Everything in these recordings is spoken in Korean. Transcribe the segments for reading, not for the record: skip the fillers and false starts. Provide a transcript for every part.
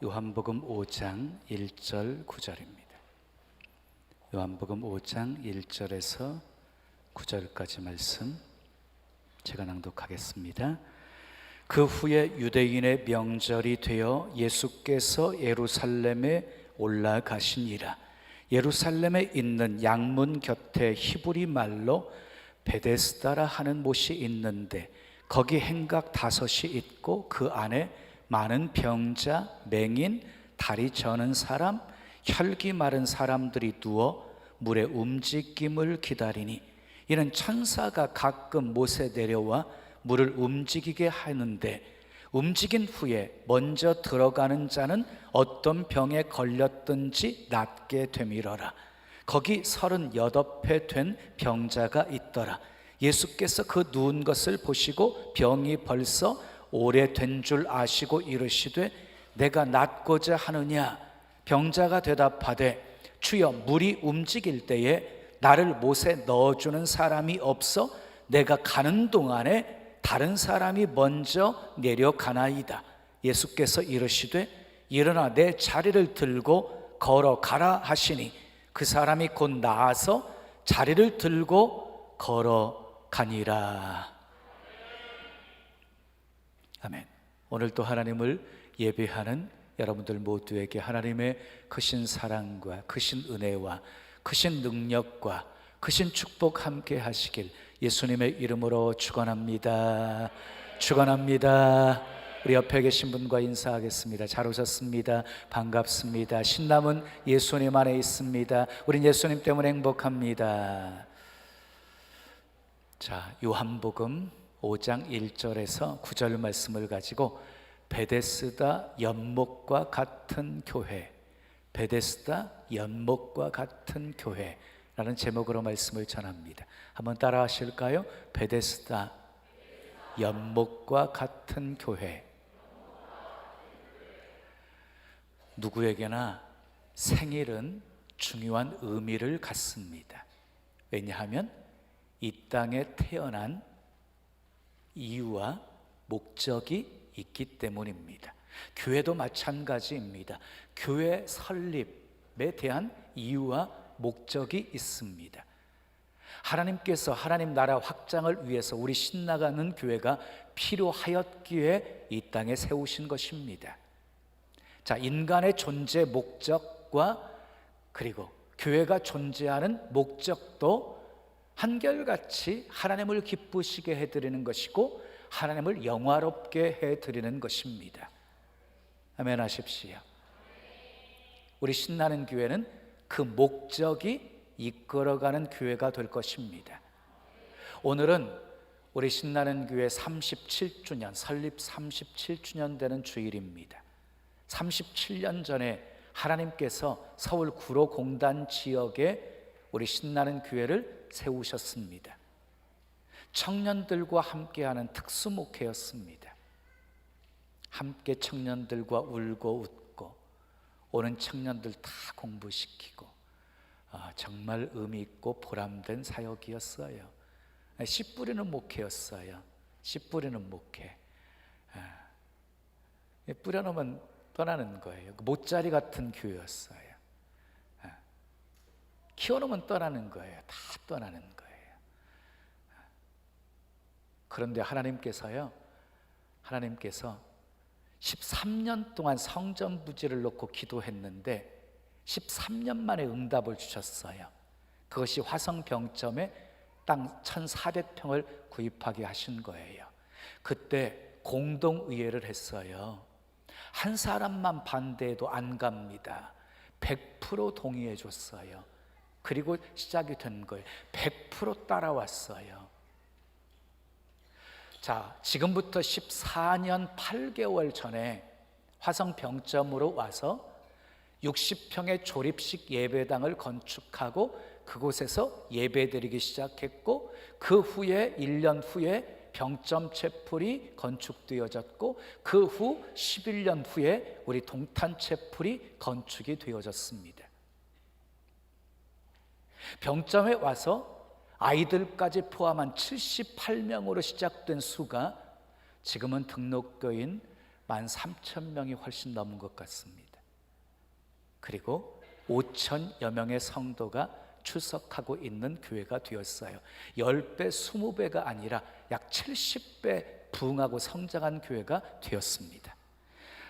요한복음 5장 1절 9절입니다. 요한복음 5장 1절에서 9절까지 말씀 제가 낭독하겠습니다. 그 후에 유대인의 명절이 되어 예수께서 예루살렘에 올라가시니라. 예루살렘에 있는 양문 곁에 히브리 말로 베데스다라 하는 못이 있는데 거기 행각 5이 있고 그 안에 많은 병자, 맹인, 다리 저는 사람, 혈기 마른 사람들이 누워 물의 움직임을 기다리니 이는 천사가 가끔 못에 내려와 물을 움직이게 하는데 움직인 후에 먼저 들어가는 자는 어떤 병에 걸렸든지 낫게 되밀어라. 거기 38회 된 병자가 있더라. 예수께서 그 누운 것을 보시고 병이 벌써 오래된 줄 아시고 이르시되 내가 낫고자 하느냐? 병자가 대답하되 주여, 물이 움직일 때에 나를 못에 넣어주는 사람이 없어 내가 가는 동안에 다른 사람이 먼저 내려가나이다. 예수께서 이르시되 일어나 내 자리를 들고 걸어가라 하시니 그 사람이 곧 나아서 자리를 들고 걸어가니라. 아멘. 오늘도 하나님을 예배하는 여러분들 모두에게 하나님의 크신 사랑과 크신 은혜와 크신 능력과 크신 축복 함께 하시길 예수님의 이름으로 축원합니다. 축원합니다. 우리 옆에 계신 분과 인사하겠습니다. 잘 오셨습니다. 반갑습니다. 신남은 예수님 안에 있습니다. 우린 예수님 때문에 행복합니다. 자, 요한복음 5장 1절에서 9절 말씀을 가지고 베데스다 연못과 같은 교회, 베데스다 연못과 같은 교회라는 제목으로 말씀을 전합니다. 한번 따라 하실까요? 베데스다 연못과 같은 교회. 누구에게나 생일은 중요한 의미를 갖습니다. 왜냐하면 이 땅에 태어난 이유와 목적이 있기 때문입니다. 교회도 마찬가지입니다. 교회 설립에 대한 이유와 목적이 있습니다. 하나님께서 하나님 나라 확장을 위해서 우리 신나가는 교회가 필요하였기에 이 땅에 세우신 것입니다. 자, 인간의 존재 목적과 그리고 교회가 존재하는 목적도 한결같이 하나님을 기쁘시게 해드리는 것이고 하나님을 영화롭게 해드리는 것입니다. 아멘 하십시오. 우리 신나는 교회는 그 목적이 이끌어가는 교회가 될 것입니다. 오늘은 우리 신나는 교회 37주년, 설립 37주년 되는 주일입니다. 37년 전에 하나님께서 서울 구로공단 지역에 우리 신나는 교회를 세우셨습니다. 청년들과 함께하는 특수목회였습니다. 함께 청년들과 울고 웃고 오는 청년들 다 공부시키고 정말 의미 있고 보람된 사역이었어요. 씨 뿌리는 목회였어요. 씨 뿌리는 목회. 뿌려놓으면 떠나는 거예요. 못자리 같은 교회였어요. 키워놓으면 떠나는 거예요. 다 떠나는 거예요. 그런데 하나님께서 13년 동안 성전 부지를 놓고 기도했는데 13년 만에 응답을 주셨어요. 그것이 화성병점에 땅 1,400평을 구입하게 하신 거예요. 그때 공동의회를 했어요. 한 사람만 반대해도 안 갑니다. 100% 동의해 줬어요. 그리고 시작이 된 거예요. 100% 따라왔어요. 자, 지금부터 14년 8개월 전에 화성병점으로 와서 60평의 조립식 예배당을 건축하고 그곳에서 예배드리기 시작했고 그 후에 1년 후에 병점 채플이 건축되어졌고 그 후 11년 후에 우리 동탄 채플이 건축이 되어졌습니다. 병점에 와서 아이들까지 포함한 78명으로 시작된 수가 지금은 등록교인 13,000명이 훨씬 넘은 것 같습니다. 그리고 5,000여 명의 성도가 출석하고 있는 교회가 되었어요. 10배, 20배가 아니라 약 70배 부흥하고 성장한 교회가 되었습니다.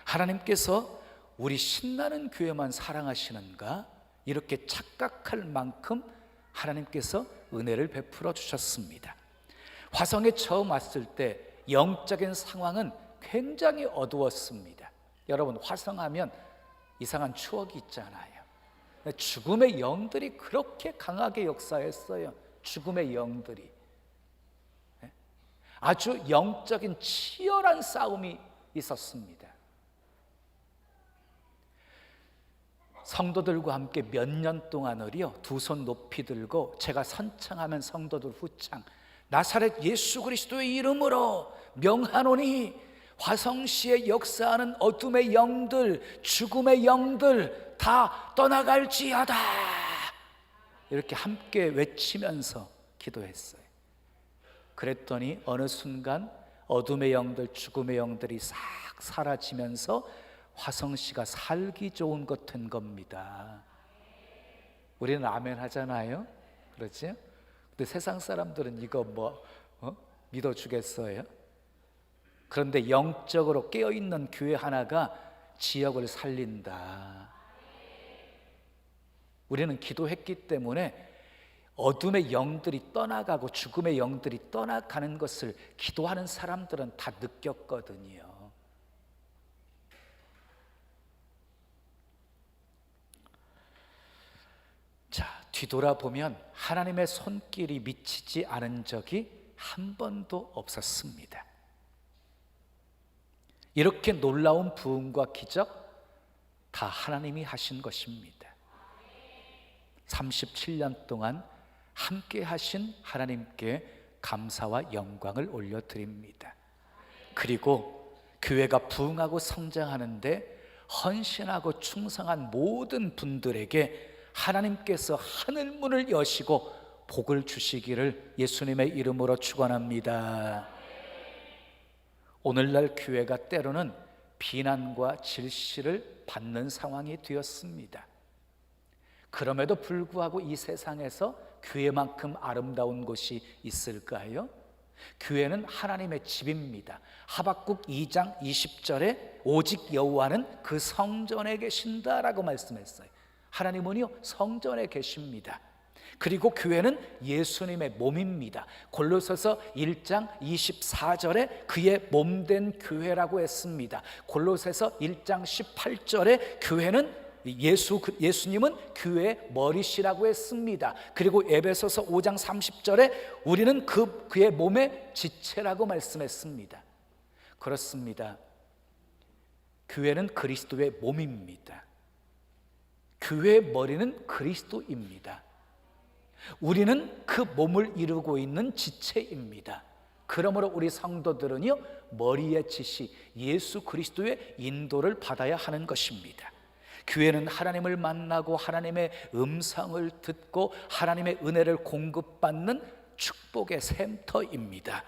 하나님께서 우리 신나는 교회만 사랑하시는가? 이렇게 착각할 만큼 하나님께서 은혜를 베풀어 주셨습니다. 화성에 처음 왔을 때 영적인 상황은 굉장히 어두웠습니다. 여러분, 화성하면 이상한 추억이 있잖아요. 죽음의 영들이 그렇게 강하게 역사했어요. 죽음의 영들이 아주 영적인 치열한 싸움이 있었습니다. 성도들과 함께 몇 년 동안을요, 두 손 높이 들고 제가 선창하면 성도들 후창, 나사렛 예수 그리스도의 이름으로 명하노니 화성시에 역사하는 어둠의 영들, 죽음의 영들 다 떠나갈지어다, 이렇게 함께 외치면서 기도했어요. 그랬더니 어느 순간 어둠의 영들, 죽음의 영들이 싹 사라지면서 화성시가 살기 좋은 것 된 겁니다. 우리는 아멘 하잖아요, 그렇지? 근데 세상 사람들은 이거 믿어주겠어요? 그런데 영적으로 깨어있는 교회 하나가 지역을 살린다. 우리는 기도했기 때문에 어둠의 영들이 떠나가고 죽음의 영들이 떠나가는 것을 기도하는 사람들은 다 느꼈거든요. 자, 뒤돌아보면 하나님의 손길이 미치지 않은 적이 한 번도 없었습니다. 이렇게 놀라운 부흥과 기적 다 하나님이 하신 것입니다. 37년 동안 함께 하신 하나님께 감사와 영광을 올려드립니다. 그리고 교회가 부흥하고 성장하는데 헌신하고 충성한 모든 분들에게 하나님께서 하늘문을 여시고 복을 주시기를 예수님의 이름으로 축원합니다. 오늘날 교회가 때로는 비난과 질시를 받는 상황이 되었습니다. 그럼에도 불구하고 이 세상에서 교회만큼 아름다운 곳이 있을까요? 교회는 하나님의 집입니다. 하박국 2장 20절에 오직 여호와는 그 성전에 계신다라고 말씀했어요. 하나님은요, 성전에 계십니다. 그리고 교회는 예수님의 몸입니다. 골로새서 1장 24절에 그의 몸된 교회라고 했습니다. 골로새서 1장 18절에 교회는 예수님은 교회의 머리시라고 했습니다. 그리고 에베소서 5장 30절에 우리는 그의 몸의 지체라고 말씀했습니다. 그렇습니다. 교회는 그리스도의 몸입니다. 교회의 머리는 그리스도입니다. 우리는 그 몸을 이루고 있는 지체입니다. 그러므로 우리 성도들은요, 머리의 지시 예수 그리스도의 인도를 받아야 하는 것입니다. 교회는 하나님을 만나고 하나님의 음성을 듣고 하나님의 은혜를 공급받는 축복의 샘터입니다.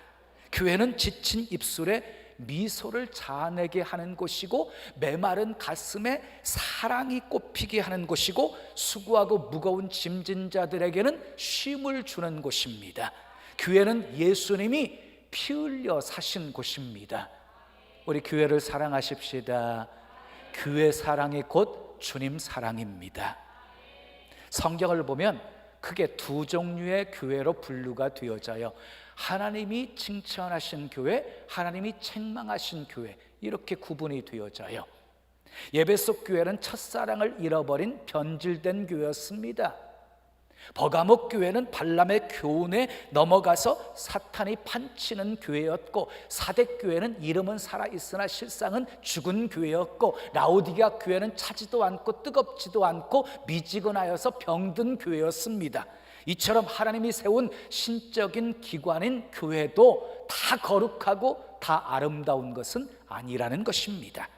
교회는 지친 입술에 미소를 자아내게 하는 곳이고 메마른 가슴에 사랑이 꽃피게 하는 곳이고 수고하고 무거운 짐진 자들에게는 쉼을 주는 곳입니다. 교회는 예수님이 피 흘려 사신 곳입니다. 우리 교회를 사랑하십시다. 교회 사랑이 곧 주님 사랑입니다. 성경을 보면 크게 두 종류의 교회로 분류가 되어져요. 하나님이 칭찬하신 교회, 하나님이 책망하신 교회, 이렇게 구분이 되어져요. 에베소 교회는 첫사랑을 잃어버린 변질된 교회였습니다. 버가목 교회는 발람의 교훈에 넘어가서 사탄이 판치는 교회였고, 사대 교회는 이름은 살아있으나 실상은 죽은 교회였고, 라오디게아 교회는 차지도 않고 뜨겁지도 않고 미지근하여서 병든 교회였습니다. 이처럼 하나님이 세운 신적인 기관인 교회도 다 거룩하고 다 아름다운 것은 아니라는 것입니다.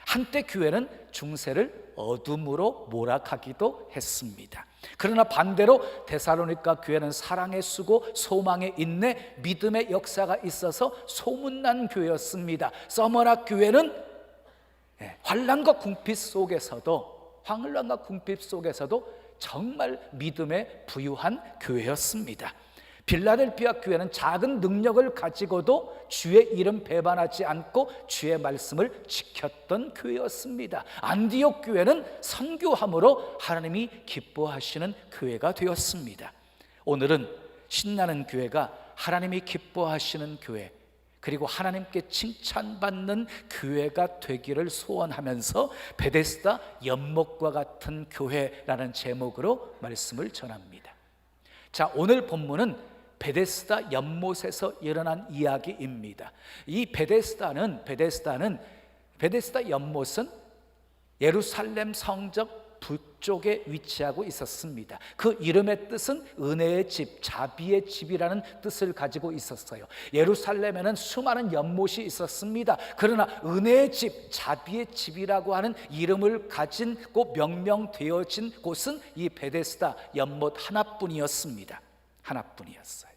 한때 교회는 중세를 어둠으로 몰아가기도 했습니다. 그러나 반대로 데살로니가 교회는 사랑의 수고, 소망의 인내, 믿음의 역사가 있어서 소문난 교회였습니다. 서머나 교회는 환난과 궁핍 속에서도 정말 믿음에 부유한 교회였습니다. 빌라델피아 교회는 작은 능력을 가지고도 주의 이름 배반하지 않고 주의 말씀을 지켰던 교회였습니다. 안디옥 교회는 선교함으로 하나님이 기뻐하시는 교회가 되었습니다. 오늘은 신나는 교회가 하나님이 기뻐하시는 교회, 그리고 하나님께 칭찬받는 교회가 되기를 소원하면서 베데스다 연못과 같은 교회라는 제목으로 말씀을 전합니다. 자, 오늘 본문은 베데스다 연못에서 일어난 이야기입니다. 이 베데스다 연못은 예루살렘 성전 북쪽에 위치하고 있었습니다. 그 이름의 뜻은 은혜의 집, 자비의 집이라는 뜻을 가지고 있었어요. 예루살렘에는 수많은 연못이 있었습니다. 그러나 은혜의 집, 자비의 집이라고 하는 이름을 가진고 명명되어진 곳은 이 베데스다 연못 하나뿐이었습니다. 하나뿐이었어요.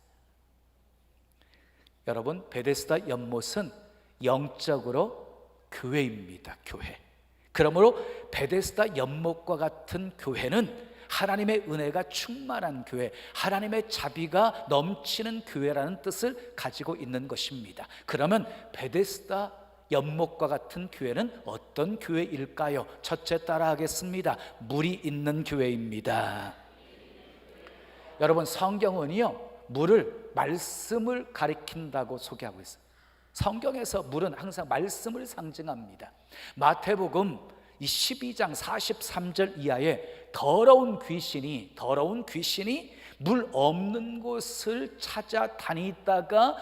여러분, 베데스다 연못은 영적으로 교회입니다. 교회. 그러므로 베데스다 연못과 같은 교회는 하나님의 은혜가 충만한 교회, 하나님의 자비가 넘치는 교회라는 뜻을 가지고 있는 것입니다. 그러면 베데스다 연못과 같은 교회는 어떤 교회일까요? 첫째 따라하겠습니다. 물이 있는 교회입니다. 여러분, 성경은요, 물을 말씀을 가리킨다고 소개하고 있어요. 성경에서 물은 항상 말씀을 상징합니다. 마태복음 12장 43절 이하에 더러운 귀신이 물 없는 곳을 찾아다니다가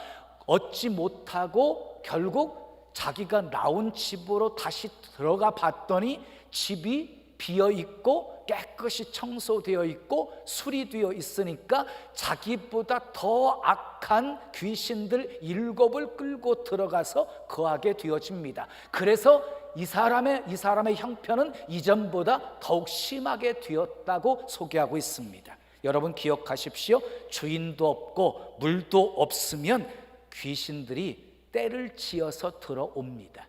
얻지 못하고 결국 자기가 나온 집으로 다시 들어가 봤더니 집이 비어 있고 깨끗이 청소되어 있고 수리되어 있으니까 자기보다 더 악한 귀신들 7을 끌고 들어가서 거하게 되어집니다. 그래서 이 사람의 형편은 이전보다 더욱 심하게 되었다고 소개하고 있습니다. 여러분 기억하십시오. 주인도 없고 물도 없으면 귀신들이 떼를 지어서 들어옵니다.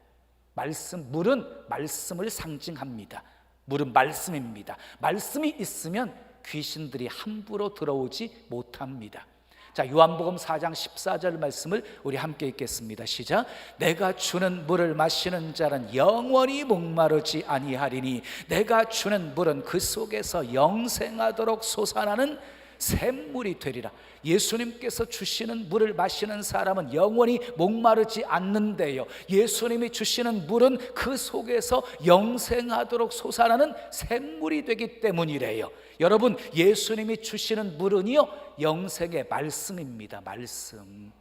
물은 말씀을 상징합니다. 물은 말씀입니다. 말씀이 있으면 귀신들이 함부로 들어오지 못합니다. 자, 요한복음 4장 14절 말씀을 우리 함께 읽겠습니다. 시작. 내가 주는 물을 마시는 자는 영원히 목마르지 아니하리니 내가 주는 물은 그 속에서 영생하도록 솟아나는 샘물이 되리라. 예수님께서 주시는 물을 마시는 사람은 영원히 목마르지 않는데요, 예수님이 주시는 물은 그 속에서 영생하도록 솟아나는 샘물이 되기 때문이래요. 여러분, 예수님이 주시는 물은요, 영생의 말씀입니다. 말씀.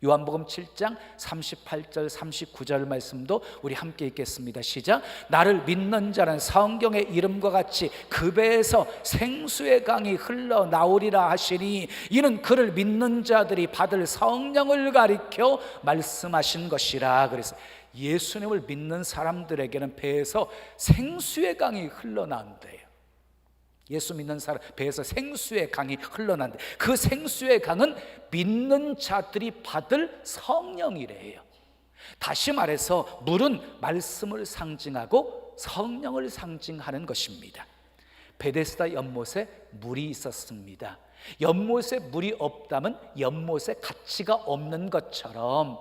요한복음 7장 38절 39절 말씀도 우리 함께 읽겠습니다. 시작. 나를 믿는 자는 성경의 이름과 같이 그 배에서 생수의 강이 흘러나오리라 하시니 이는 그를 믿는 자들이 받을 성령을 가리켜 말씀하신 것이라. 그래서 예수님을 믿는 사람들에게는 배에서 생수의 강이 흘러나온대요. 예수 믿는 사람 배에서 생수의 강이 흘러난데 그 생수의 강은 믿는 자들이 받을 성령이래요. 다시 말해서 물은 말씀을 상징하고 성령을 상징하는 것입니다. 베데스다 연못에 물이 있었습니다. 연못에 물이 없다면 연못에 가치가 없는 것처럼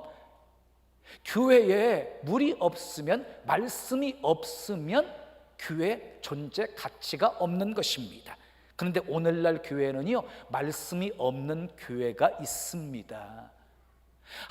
교회에 물이 없으면, 말씀이 없으면 교회 존재 가치가 없는 것입니다. 그런데 오늘날 교회는요, 말씀이 없는 교회가 있습니다.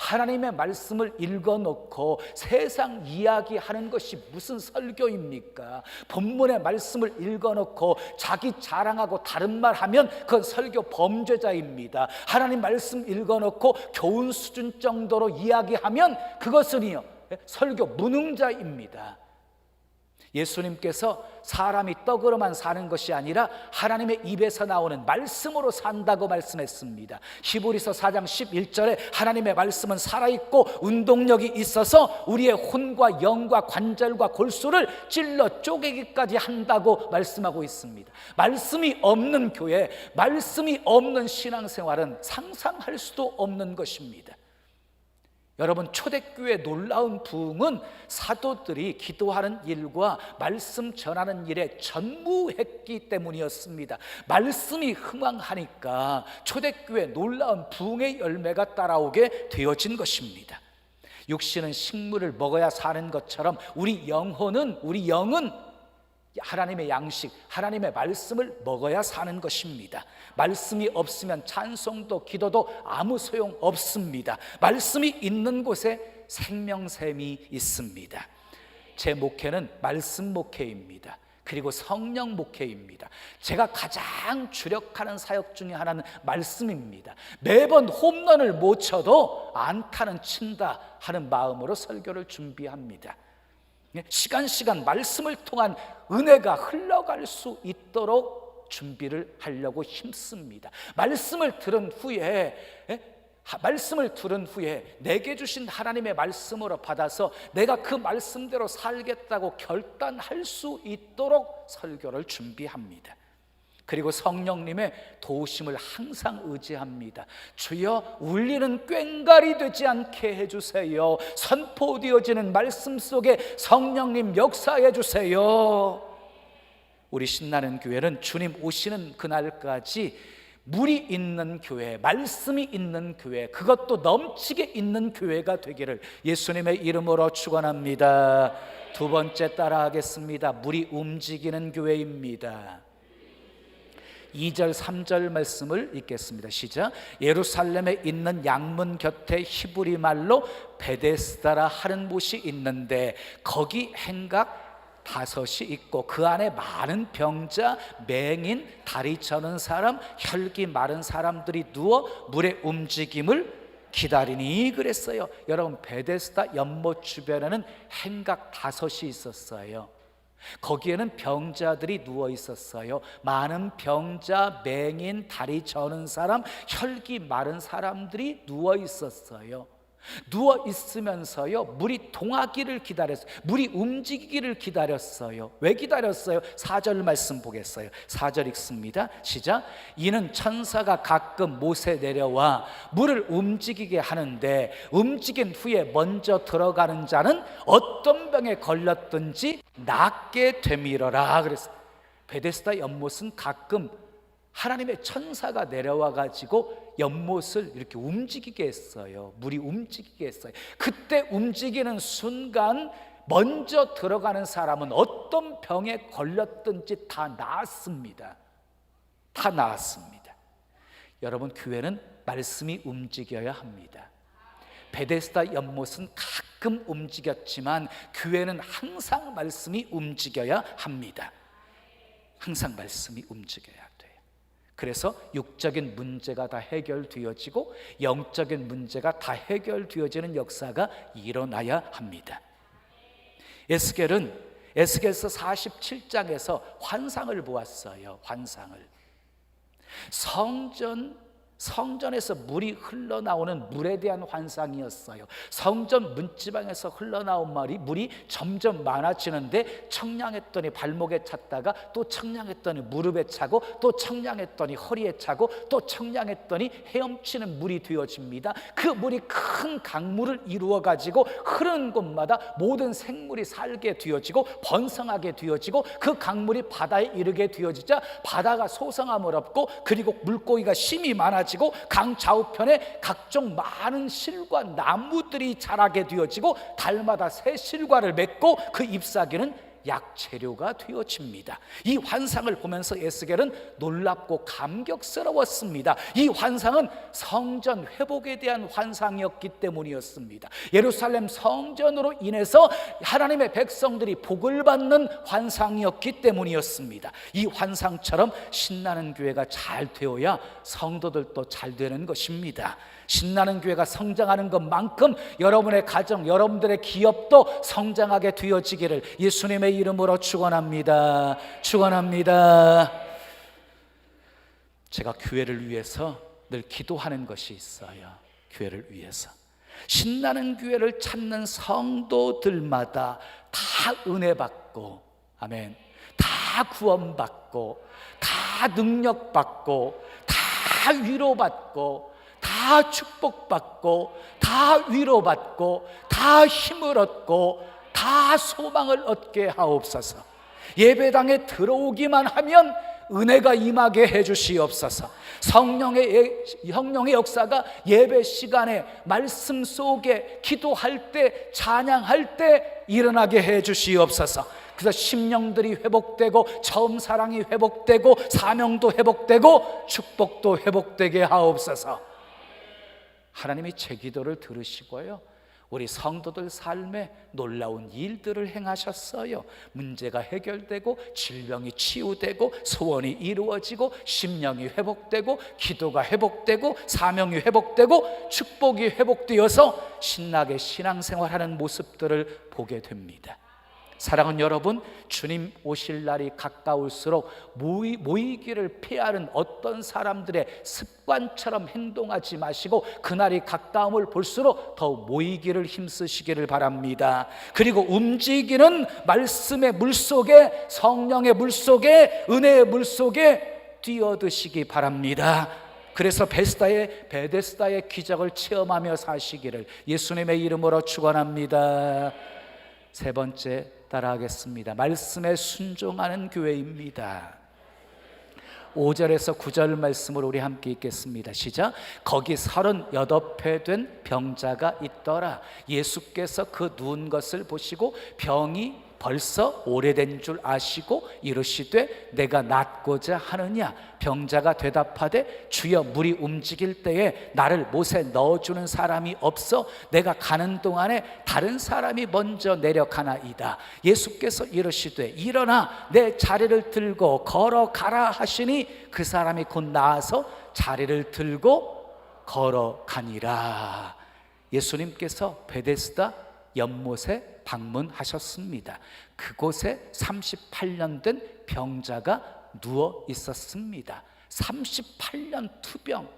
하나님의 말씀을 읽어놓고 세상 이야기하는 것이 무슨 설교입니까? 본문의 말씀을 읽어놓고 자기 자랑하고 다른 말 하면 그건 설교 범죄자입니다. 하나님 말씀 읽어놓고 교훈 수준 정도로 이야기하면 그것은요, 설교 무능자입니다. 예수님께서 사람이 떡으로만 사는 것이 아니라 하나님의 입에서 나오는 말씀으로 산다고 말씀했습니다. 히브리서 4장 11절에 하나님의 말씀은 살아있고 운동력이 있어서 우리의 혼과 영과 관절과 골수를 찔러 쪼개기까지 한다고 말씀하고 있습니다. 말씀이 없는 교회, 말씀이 없는 신앙생활은 상상할 수도 없는 것입니다. 여러분, 초대교회의 놀라운 부흥은 사도들이 기도하는 일과 말씀 전하는 일에 전무했기 때문이었습니다. 말씀이 흥왕하니까 초대교회의 놀라운 부흥의 열매가 따라오게 되어진 것입니다. 육신은 식물을 먹어야 사는 것처럼 우리 영은 하나님의 양식, 하나님의 말씀을 먹어야 사는 것입니다. 말씀이 없으면 찬송도 기도도 아무 소용 없습니다. 말씀이 있는 곳에 생명샘이 있습니다. 제 목회는 말씀 목회입니다. 그리고 성령 목회입니다. 제가 가장 주력하는 사역 중에 하나는 말씀입니다. 매번 홈런을 못 쳐도 안타는 친다 하는 마음으로 설교를 준비합니다. 시간 말씀을 통한 은혜가 흘러갈 수 있도록 준비를 하려고 힘씁니다. 말씀을 들은 후에 내게 주신 하나님의 말씀으로 받아서 내가 그 말씀대로 살겠다고 결단할 수 있도록 설교를 준비합니다. 그리고 성령님의 도우심을 항상 의지합니다. 주여, 울리는 꽹과리 되지 않게 해주세요. 선포되어지는 말씀 속에 성령님 역사해 주세요. 우리 신나는 교회는 주님 오시는 그날까지 물이 있는 교회, 말씀이 있는 교회, 그것도 넘치게 있는 교회가 되기를 예수님의 이름으로 축원합니다. 두 번째 따라하겠습니다. 물이 움직이는 교회입니다. 2절 3절 말씀을 읽겠습니다. 시작. 예루살렘에 있는 양문 곁에 히브리 말로 베데스다라 하는 곳이 있는데 거기 행각 5이 있고 그 안에 많은 병자, 맹인, 다리 저는 사람, 혈기 마른 사람들이 누워 물의 움직임을 기다리니 그랬어요. 여러분, 베데스다 연못 주변에는 행각 5이 있었어요. 거기에는 병자들이 누워 있었어요. 많은 병자, 맹인, 다리 저는 사람, 혈기 마른 사람들이 누워 있었어요. 누워 있으면서요, 물이 동하기를 기다렸어요. 물이 움직이기를 기다렸어요. 왜 기다렸어요? 4절 말씀 보겠어요. 4절 읽습니다. 시작. 이는 천사가 가끔 못에 내려와 물을 움직이게 하는데 움직인 후에 먼저 들어가는 자는 어떤 병에 걸렸든지 낫게 되밀어라. 그랬어요. 베데스다 연못은 가끔 하나님의 천사가 내려와 가지고 연못을 이렇게 움직이게 했어요. 물이 움직이게 했어요. 그때 움직이는 순간 먼저 들어가는 사람은 어떤 병에 걸렸든지 다 나았습니다. 다 나았습니다. 여러분, 교회는 말씀이 움직여야 합니다. 베데스다 연못은 가끔 움직였지만 교회는 항상 말씀이 움직여야 합니다. 항상 말씀이 움직여야 돼요. 그래서 육적인 문제가 다 해결되어지고 영적인 문제가 다 해결되어지는 역사가 일어나야 합니다. 에스겔서 47장에서 환상을 보았어요. 환상을. 성전에서 물이 흘러나오는 물에 대한 환상이었어요. 성전 문지방에서 흘러나온 물이 점점 많아지는데 청량했더니 발목에 찼다가 또 청량했더니 무릎에 차고 또 청량했더니 허리에 차고 또 청량했더니 헤엄치는 물이 되어집니다. 그 물이 큰 강물을 이루어 가지고 흐르는 곳마다 모든 생물이 살게 되어지고 번성하게 되어지고 그 강물이 바다에 이르게 되어지자 바다가 소성함을 얻고 그리고 물고기가 심이 많아지고 강 좌우편에 각종 많은 실과 나무들이 자라게 되어지고 달마다 새 실과를 맺고 그 잎사귀는 약재료가 되어집니다. 이 환상을 보면서 에스겔은 놀랍고 감격스러웠습니다. 이 환상은 성전 회복에 대한 환상이었기 때문이었습니다. 예루살렘 성전으로 인해서 하나님의 백성들이 복을 받는 환상이었기 때문이었습니다. 이 환상처럼 신나는 교회가 잘 되어야 성도들도 잘 되는 것입니다. 신나는 교회가 성장하는 것만큼 여러분의 가정, 여러분들의 기업도 성장하게 되어지기를 예수님의 이름으로 축원합니다. 축원합니다. 제가 교회를 위해서 늘 기도하는 것이 있어요. 교회를 위해서. 신나는 교회를 찾는 성도들마다 다 은혜 받고, 아멘, 다 구원받고, 다 능력받고, 다 위로받고, 다 축복받고, 다 위로받고, 다 힘을 얻고, 다 소망을 얻게 하옵소서. 예배당에 들어오기만 하면 은혜가 임하게 해주시옵소서. 성령의 역사가 예배 시간에 말씀 속에 기도할 때, 찬양할 때 일어나게 해주시옵소서. 그래서 심령들이 회복되고 처음 사랑이 회복되고 사명도 회복되고 축복도 회복되게 하옵소서. 하나님이 제 기도를 들으시고요, 우리 성도들 삶에 놀라운 일들을 행하셨어요. 문제가 해결되고 질병이 치유되고 소원이 이루어지고 심령이 회복되고 기도가 회복되고 사명이 회복되고 축복이 회복되어서 신나게 신앙생활하는 모습들을 보게 됩니다. 사랑하는 여러분, 주님 오실 날이 가까울수록 모이기를 피하는 어떤 사람들의 습관처럼 행동하지 마시고 그날이 가까움을 볼수록 더 모이기를 힘쓰시기를 바랍니다. 그리고 움직이는 말씀의 물속에, 성령의 물속에, 은혜의 물속에 뛰어드시기 바랍니다. 그래서 베데스다의 기적을 체험하며 사시기를 예수님의 이름으로 축원합니다. 세 번째, 따라하겠습니다. 말씀에 순종하는 교회입니다. 5절에서 9절 말씀을 우리 함께 읽겠습니다. 시작. 거기 38회 된 병자가 있더라. 예수께서 그 누운 것을 보시고 병이 벌써 오래된 줄 아시고 이르시되 내가 낫고자 하느냐. 병자가 대답하되 주여, 물이 움직일 때에 나를 못에 넣어주는 사람이 없어 내가 가는 동안에 다른 사람이 먼저 내려가나이다. 예수께서 이르시되 일어나 내 자리를 들고 걸어가라 하시니 그 사람이 곧 나아서 자리를 들고 걸어가니라. 예수님께서 베데스다 연못에 방문하셨습니다. 그곳에 38년 된 병자가 누워 있었습니다. 38년 투병,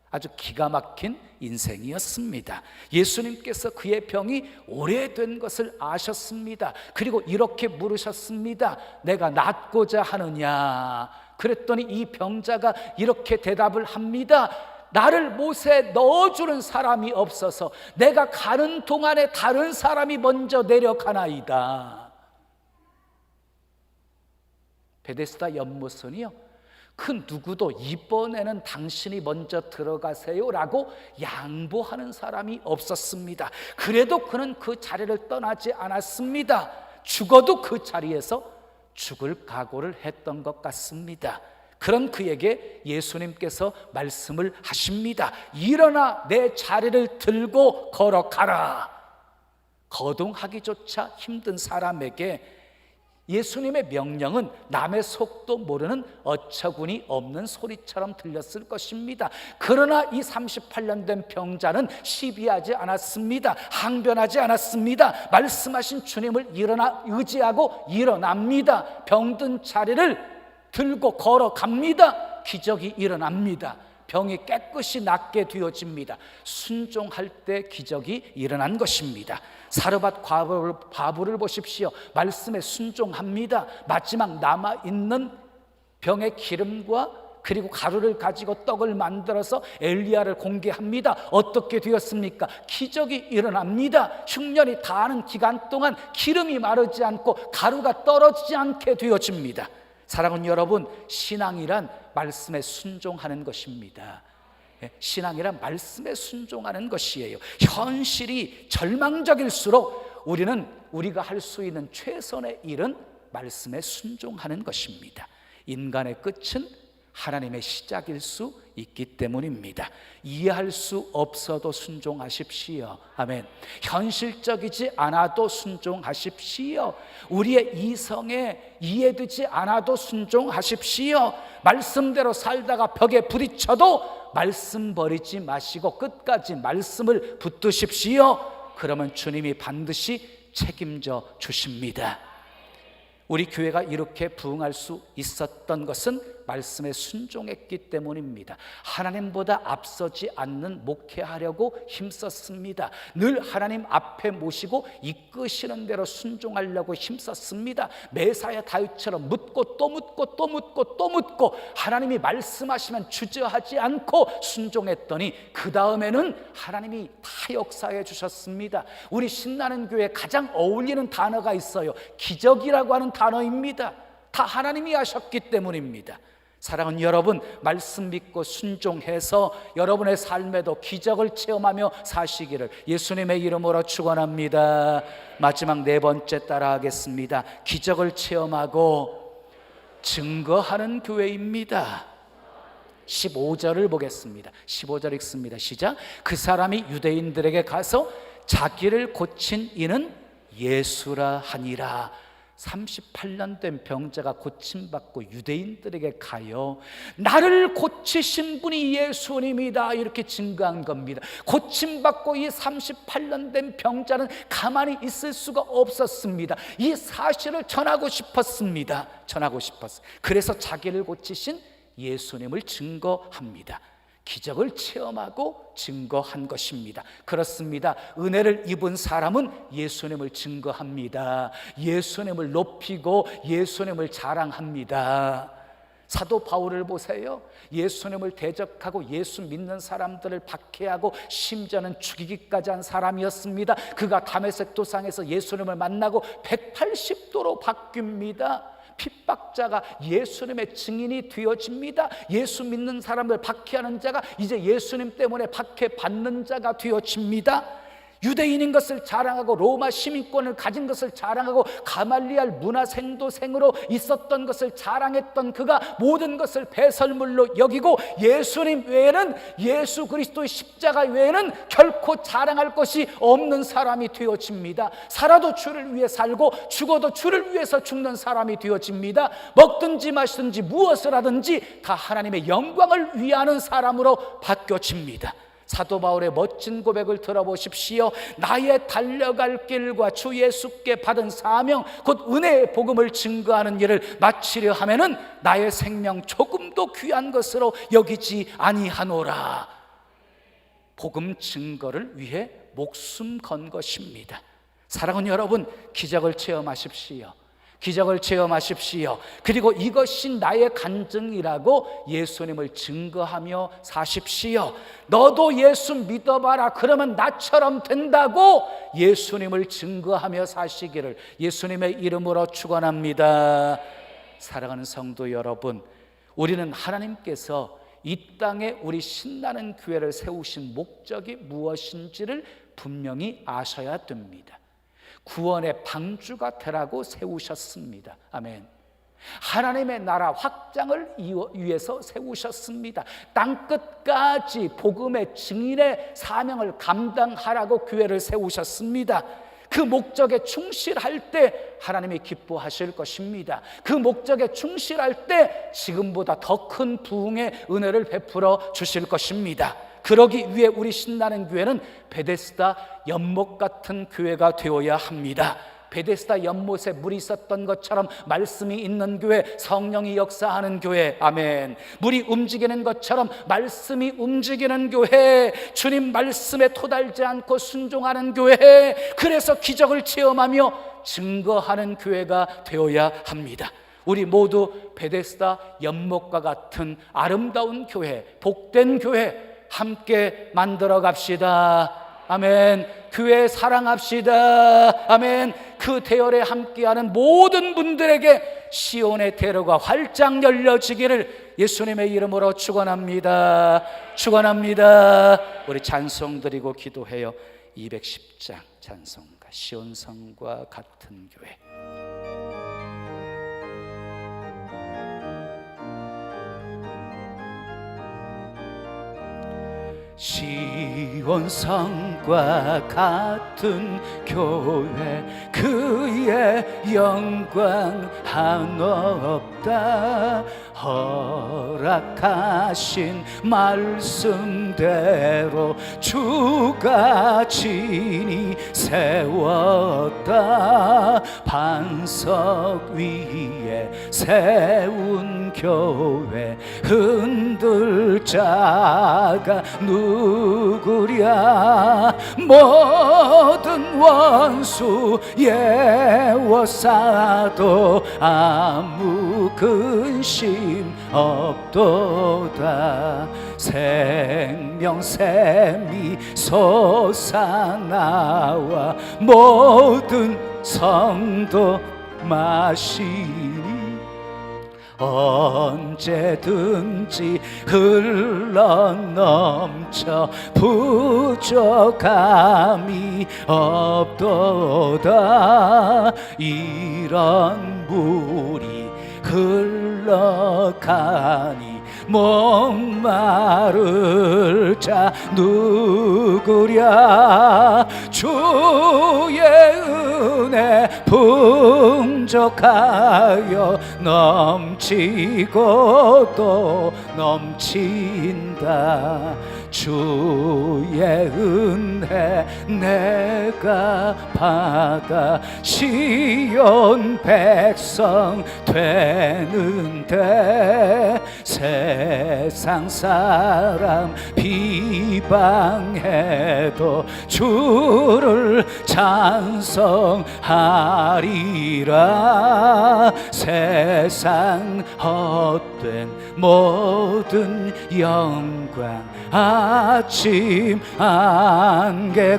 아주 기가 막힌 인생이었습니다. 예수님께서 그의 병이 오래된 것을 아셨습니다. 그리고 이렇게 물으셨습니다. 내가 낫고자 하느냐? 그랬더니 이 병자가 이렇게 대답을 합니다. 나를 못에 넣어주는 사람이 없어서 내가 가는 동안에 다른 사람이 먼저 내려가나이다. 베데스다 연못은요, 그 누구도 이번에는 당신이 먼저 들어가세요 라고 양보하는 사람이 없었습니다. 그래도 그는 그 자리를 떠나지 않았습니다. 죽어도 그 자리에서 죽을 각오를 했던 것 같습니다. 그런 그에게 예수님께서 말씀을 하십니다. 일어나 내 자리를 들고 걸어가라. 거동하기조차 힘든 사람에게 예수님의 명령은 남의 속도 모르는 어처구니 없는 소리처럼 들렸을 것입니다. 그러나 이 38년 된 병자는 시비하지 않았습니다. 항변하지 않았습니다. 말씀하신 주님을 의지하고 일어납니다. 병든 자리를 들고 걸어갑니다. 기적이 일어납니다. 병이 깨끗이 낫게 되어집니다. 순종할 때 기적이 일어난 것입니다. 사르밧 과부를 보십시오. 말씀에 순종합니다. 마지막 남아있는 병의 기름과 그리고 가루를 가지고 떡을 만들어서 엘리야를 공개합니다. 어떻게 되었습니까? 기적이 일어납니다. 흉년이 다하는 기간 동안 기름이 마르지 않고 가루가 떨어지지 않게 되어집니다. 사랑하는 여러분, 신앙이란 말씀에 순종하는 것입니다. 신앙이란 말씀에 순종하는 것이에요. 현실이 절망적일수록 우리가 할 수 있는 최선의 일은 말씀에 순종하는 것입니다. 인간의 끝은 하나님의 시작일 수 있기 때문입니다. 이해할 수 없어도 순종하십시오. 아멘. 현실적이지 않아도 순종하십시오. 우리의 이성에 이해되지 않아도 순종하십시오. 말씀대로 살다가 벽에 부딪혀도 말씀 버리지 마시고 끝까지 말씀을 붙드십시오. 그러면 주님이 반드시 책임져 주십니다. 우리 교회가 이렇게 부흥할 수 있었던 것은 말씀에 순종했기 때문입니다. 하나님보다 앞서지 않는 목회하려고 힘썼습니다. 늘 하나님 앞에 모시고 이끄시는 대로 순종하려고 힘썼습니다. 메사야 다윗처럼 묻고 또 묻고 또 묻고 또 묻고 하나님이 말씀하시면 주저하지 않고 순종했더니 그 다음에는 하나님이 다 역사해 주셨습니다. 우리 신나는 교회에 가장 어울리는 단어가 있어요. 기적이라고 하는 단어입니다. 다 하나님이 하셨기 때문입니다. 사랑하는 여러분, 말씀 믿고 순종해서 여러분의 삶에도 기적을 체험하며 사시기를 예수님의 이름으로 축원합니다. 마지막 네 번째 따라하겠습니다. 기적을 체험하고 증거하는 교회입니다. 15절을 보겠습니다. 15절 읽습니다. 시작. 그 사람이 유대인들에게 가서 자기를 고친 이는 예수라 하니라. 38년 된 병자가 고침받고 유대인들에게 가요. 나를 고치신 분이 예수님이다 이렇게 증거한 겁니다. 고침받고 이 38년 된 병자는 가만히 있을 수가 없었습니다. 이 사실을 전하고 싶었습니다. 그래서 자기를 고치신 예수님을 증거합니다. 기적을 체험하고 증거한 것입니다. 그렇습니다. 은혜를 입은 사람은 예수님을 증거합니다. 예수님을 높이고 예수님을 자랑합니다. 사도 바울을 보세요. 예수님을 대적하고 예수 믿는 사람들을 박해하고 심지어는 죽이기까지 한 사람이었습니다. 그가 다메섹 도상에서 예수님을 만나고 180도로 바뀝니다. 핍박자가 예수님의 증인이 되어집니다. 예수 믿는 사람을 박해하는 자가 이제 예수님 때문에 박해받는 자가 되어집니다. 유대인인 것을 자랑하고 로마 시민권을 가진 것을 자랑하고 가말리알 문화생도생으로 있었던 것을 자랑했던 그가 모든 것을 배설물로 여기고 예수님 외에는, 예수 그리스도의 십자가 외에는 결코 자랑할 것이 없는 사람이 되어집니다. 살아도 주를 위해 살고 죽어도 주를 위해서 죽는 사람이 되어집니다. 먹든지 마시든지 무엇을 하든지 다 하나님의 영광을 위하는 사람으로 바뀌어집니다. 사도 바울의 멋진 고백을 들어보십시오. 나의 달려갈 길과 주 예수께 받은 사명 곧 은혜의 복음을 증거하는 일을 마치려 하면은 나의 생명 조금도 귀한 것으로 여기지 아니하노라. 복음 증거를 위해 목숨 건 것입니다. 사랑하는 여러분, 기적을 체험하십시오. 기적을 체험하십시오. 그리고 이것이 나의 간증이라고 예수님을 증거하며 사십시오. 너도 예수 믿어봐라. 그러면 나처럼 된다고 예수님을 증거하며 사시기를 예수님의 이름으로 축원합니다. 사랑하는 성도 여러분, 우리는 하나님께서 이 땅에 우리 신나는 교회를 세우신 목적이 무엇인지를 분명히 아셔야 됩니다. 구원의 방주가 되라고 세우셨습니다. 아멘. 하나님의 나라 확장을 위해서 세우셨습니다. 땅끝까지 복음의 증인의 사명을 감당하라고 교회를 세우셨습니다. 그 목적에 충실할 때 하나님이 기뻐하실 것입니다. 그 목적에 충실할 때 지금보다 더 큰 부흥의 은혜를 베풀어 주실 것입니다. 그러기 위해 우리 신나는 교회는 베데스다 연못 같은 교회가 되어야 합니다. 베데스다 연못에 물이 있었던 것처럼 말씀이 있는 교회, 성령이 역사하는 교회. 아멘. 물이 움직이는 것처럼 말씀이 움직이는 교회, 주님 말씀에 토달지 않고 순종하는 교회, 그래서 기적을 체험하며 증거하는 교회가 되어야 합니다. 우리 모두 베데스다 연못과 같은 아름다운 교회, 복된 교회 함께 만들어 갑시다. 아멘. 교회 사랑합시다. 아멘. 그 대열에 함께하는 모든 분들에게 시온의 대로가 활짝 열려지기를 예수님의 이름으로 축원합니다. 축원합니다. 우리 찬송 드리고 기도해요. 210장 찬송가 시온성과 같은 교회. 시온성과 같은 교회 그의 영광 한없다. 허락하신 말씀대로 주가 진히 세웠다. 반석 위에 세운 교회 흔들 자가 누구랴. 모든 원수 예워싸도 아무 근심 없도다. 생명샘이 솟아나와 모든 성도 마시니 언제든지 흘러넘쳐 부족함이 없도다. 이런 물이 흘러가니 목마를 자 누구랴. 주의 은혜 풍족하여 넘치고 또 넘친다. 주의 은혜 내가 받아 시온 백성 되는데. 세상 사람 비방해도 주를 찬송하리라. 세상 헛된 모든 영광 아침 안개가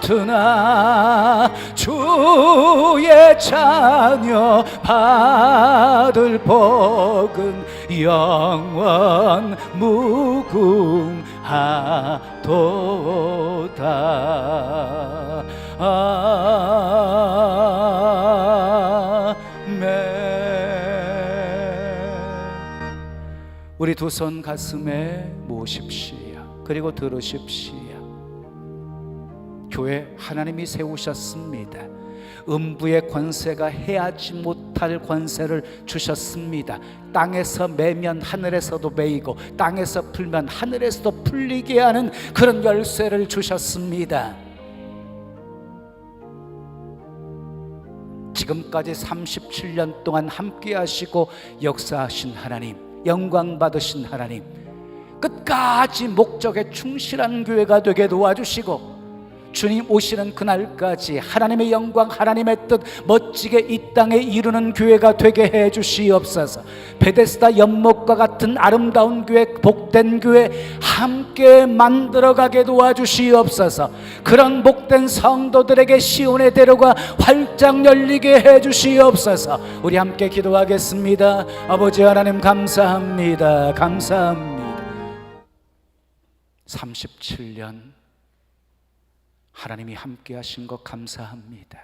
드나 주의 자녀 받을 복은 영원 무궁하도다. 아멘. 우리 두 손 가슴에 모으십시오. 그리고 들으십시오. 교회 하나님이 세우셨습니다. 음부의 권세가 해하지 못할 권세를 주셨습니다. 땅에서 매면 하늘에서도 매이고 땅에서 풀면 하늘에서도 풀리게 하는 그런 열쇠를 주셨습니다. 지금까지 37년 동안 함께 하시고 역사하신 하나님, 영광 받으신 하나님, 끝까지 목적에 충실한 교회가 되게 도와주시고 주님 오시는 그날까지 하나님의 영광, 하나님의 뜻 멋지게 이 땅에 이루는 교회가 되게 해 주시옵소서. 베데스다 연못과 같은 아름다운 교회, 복된 교회 함께 만들어가게 도와주시옵소서. 그런 복된 성도들에게 시온의 대로가 활짝 열리게 해 주시옵소서. 우리 함께 기도하겠습니다. 아버지 하나님 감사합니다. 감사합니다. 37년 하나님이 함께 하신 것 감사합니다.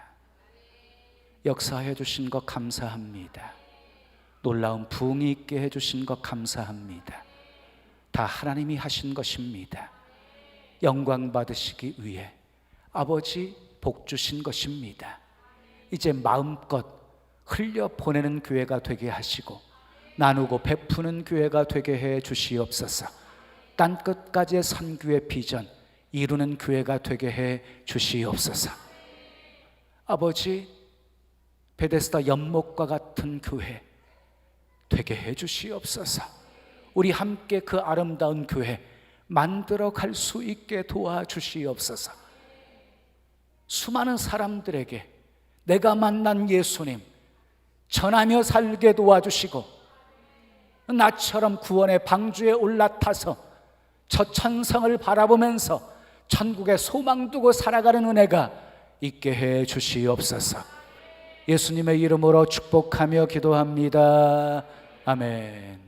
역사해 주신 것 감사합니다. 놀라운 부흥이 있게 해 주신 것 감사합니다. 다 하나님이 하신 것입니다. 영광 받으시기 위해 아버지 복 주신 것입니다. 이제 마음껏 흘려 보내는 교회가 되게 하시고 나누고 베푸는 교회가 되게 해 주시옵소서. 땅끝까지의 선교의 비전 이루는 교회가 되게 해 주시옵소서. 아버지, 베데스다 연못과 같은 교회 되게 해 주시옵소서. 우리 함께 그 아름다운 교회 만들어 갈 수 있게 도와주시옵소서. 수많은 사람들에게 내가 만난 예수님 전하며 살게 도와주시고 나처럼 구원의 방주에 올라타서 저 천성을 바라보면서 천국에 소망 두고 살아가는 은혜가 있게 해 주시옵소서. 예수님의 이름으로 축복하며 기도합니다. 아멘.